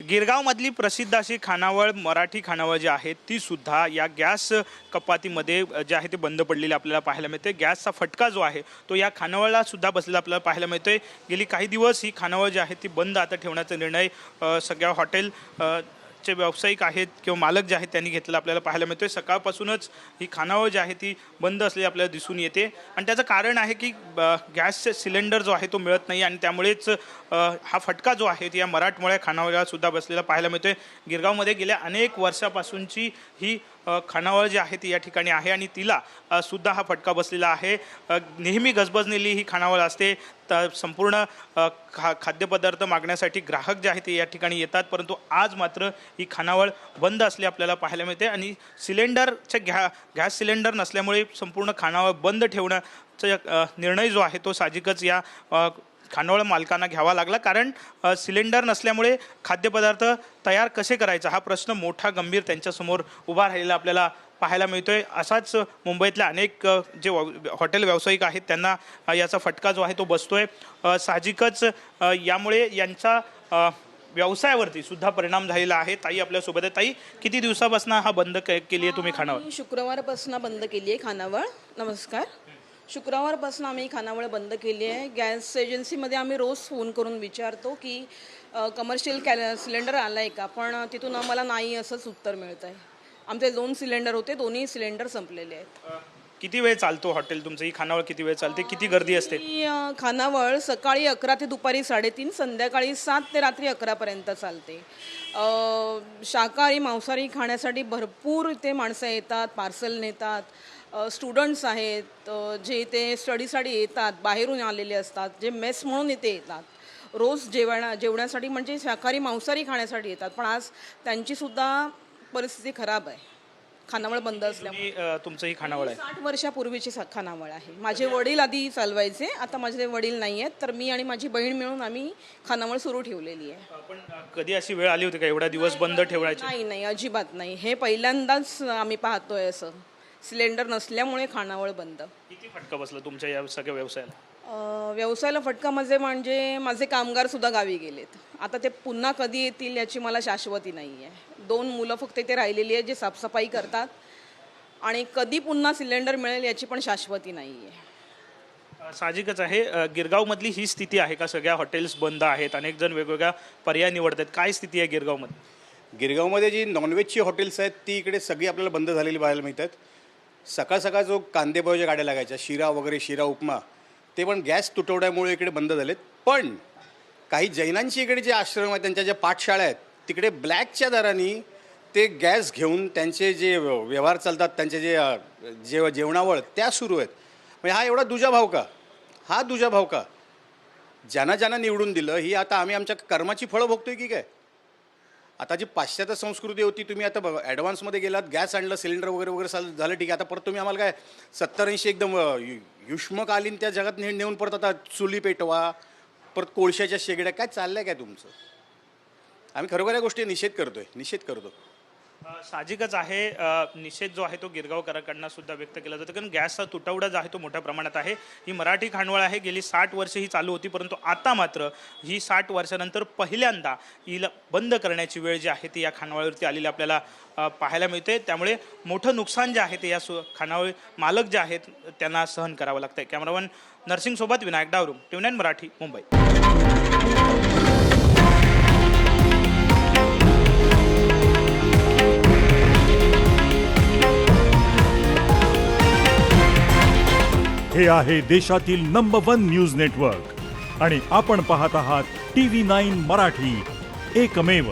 गिरगावमधली प्रसिद्ध अशी खानावळ मराठी खानावळ जी आहे ती सुद्धा या गॅस कपातीमध्ये जे आहे ते बंद पडलेली आपल्याला पाहायला मिळते। गॅसचा फटका जो आहे तो या खानावळला सुद्धा बसलेला आपल्याला पाहायला मिळतोय। गेली काही दिवस ही खानावळ जी आहे ती बंद आता ठेवण्याचा निर्णय सगळ्या हॉटेल चे व्यावसायिक आहेत किंवा मालक जे आहेत त्यांनी घेतलेला आपल्याला पाहायला मिळतोय। सकाळपासूनच ही खानावळ जी आहे ती बंद असलेली आपल्याला दिसून येते आणि त्याचं कारण आहे की गॅसचे सिलेंडर जो आहे तो मिळत नाही आणि त्यामुळेच हा फटका जो आहे या मराठमोळ्या खानावळला सुद्धा बसलेला पाहायला मिळतोय। गिरगावमध्ये गेल्या अनेक वर्षापासूनची ही खानावळ जी आहे ती या ठिकाणी आहे आणि तिला सुद्धा हा फटका बसलेला आहे। नेहमी गजबजलेली ही खानावळ असते। संपूर्ण खाद्यपदार्थ मागण्यासाठी ग्राहक जे आहेत ते या ठिकाणी येतात, परंतु आज मात्र ही खानावळ बंद असली आपल्याला पाहायला मिळते आणि सिलेंडरचे गॅस सिलेंडर नसल्यामुळे संपूर्ण खानावळ बंद ठेवण्याचा निर्णय जो आहे तो साहजिकच या खानावळ मालकांना घ्यावा लागला। कारण सिलेंडर नसल्यामुळे खाद्यपदार्थ तयार कसे करायचा हा प्रश्न मोठा गंभीर त्यांच्यासमोर उभा राहिलेला आपल्याला पाहायला मिळतोय। असाच मुंबईतल्या अनेक जे हॉटेल व्यावसायिक आहेत त्यांना याचा फटका जो आहे तो बसतोय। साहजिकच यामुळे यांचा व्यवसायावरती सुद्धा परिणाम झालेला आहे। ताई आपल्यासोबत आहे। ताई, किती दिवसापासून हा बंद केली आहे तुम्ही खानावळ? शुक्रवारपासून बंद केली आहे खानावळ। नमस्कार। शुक्रवारपासून आम्ही खानावळ बंद केली आहे। गॅस एजन्सीमध्ये आम्ही रोज फोन करून विचारतो की कमर्शियल सिलेंडर आला आहे का, पण तिथून आम्हाला नाही असंच उत्तर मिळतं आहे। आमचे 2 सिलेंडर होते, दोन्ही सिलेंडर संपलेले आहेत। किती वेळ चालतो हॉटेल तुमचं? ही खानावळ किती वेळ चालते? किती गर्दी असते? खानावळ सकाळी 11 ते दुपारी 3:30, संध्याकाळी 7 ते रात्री 11 पर्यंत चालते। शाकाहारी मांसाहारी खाण्यासाठी भरपूर इथे माणसं येतात, पार्सल नेतात। स्टुडंट्स आहेत जे इथे स्टडीसाठी येतात, बाहेरून आलेले असतात, जे मेस म्हणून इथे येतात। रोज जेवण्यासाठी म्हणजे शाकाहारी मांसाहारी खाण्यासाठी येतात, पण आज त्यांचीसुद्धा परिस्थिती खराब आहे खानावळ बंद असल्यामुळे। तुमचं ही खानावळ आहे 60 वर्षापूर्वीची खानावळ आहे। माझे वडील आधी चालवायचे, आता माझे वडील नाही आहेत, तर मी आणि माझी बहीण मिळून आम्ही खानावळ सुरू ठेवलेली आहे। पण कधी अशी वेळ आली होती का एवढा दिवस बंद ठेवायची? नाही, अजिबात नाही। हे पहिल्यांदाच आम्ही पाहतोय असं सिलेंडर नसल्यामुळे खानावळ बंद। किती फटका बसला तुमच्या या सगळ्या व्यवसायाला? व्यवसायाला फटका म्हणजे माझे कामगार सुद्धा गावी गेलेत। आता ते पुन्हा कधी येतील याची मला शाश्वती नाही आहे। 2 मुलं फक्त इथे राहिलेली आहेत जे साफसफाई करतात आणि कधी पुन्हा सिलेंडर मिळेल याची पण शाश्वती नाही आहे। साहजिकच आहे। गिरगावमधली ही स्थिती आहे का? सगळ्या हॉटेल्स बंद आहेत, अनेक जण वेगवेगळ्या पर्याय निवडतात, काय स्थिती आहे गिरगावमध्ये? गिरगावमध्ये जी नॉनव्हेजची हॉटेल्स आहेत ती इकडे सगळी आपल्याला बंद झालेली पाहायला मिळतात। सकाळ सकाळ जो कांदेपोह्याच्या गाड्या लागायच्या, शिरा वगैरे, शिरा उपमा, ते पण गॅस तुटवड्यामुळे इकडे बंद झालेत। पण काही जैनांची इकडे जे आश्रम आहेत, त्यांच्या ज्या पाठशाळा आहेत, तिकडे ब्लॅकच्या दराने ते गॅस घेऊन त्यांचे जे व्यवहार चालतात, त्यांचे जे जेवणावळ त्या सुरू आहेत। म्हणजे हा एवढा दुजाभाव का? हा दुजाभाव का? ज्यांना निवडून दिलं ही आता आम्ही आमच्या कर्माची फळं भोगतोय की काय? आता जी पाश्चात्य संस्कृती होती, तुम्ही आता ॲडव्हान्समध्ये गेलात, गॅस आणलं, सिलेंडर वगैरे वगैरे झालं, ठीक आहे। आता परत तुम्ही आम्हाला काय 70-80 एकदम युष्मकालीन त्या जगात नेऊन परत आता चुली पेटवा, परत कोळशाच्या शेगड्या, काय चाललं आहे काय तुमचं? आम्ही खरोखर या गोष्टी निषेध करतो। साहजिकच आहे। निषेध जो आहे तो गिरगावकरांकडून सुद्धा व्यक्त केला जातो, कारण गॅसचा तुटवडा जो आहे तो मोठ्या प्रमाणात आहे। ही मराठी खानवळ आहे, गेली 60 वर्ष ही चालू होती, परंतु आता मात्र ही 60 वर्षानंतर पहिल्यांदा हिला बंद करण्याची वेळ जी आहे ती या खानावळीवरती आलेली आपल्याला पाहायला मिळते। त्यामुळे मोठं नुकसान जे आहे ते या खानावळ मालक जे आहेत त्यांना सहन करावं लागतंय। कॅमेरामन नरसिंगसोबत विनायक डावरू, TV9 मराठी, मुंबई। हे आहे देशातील नंबर 1 न्यूज नेटवर्क आणि आपण पाहत आहात TV9 मराठी, एकमेव।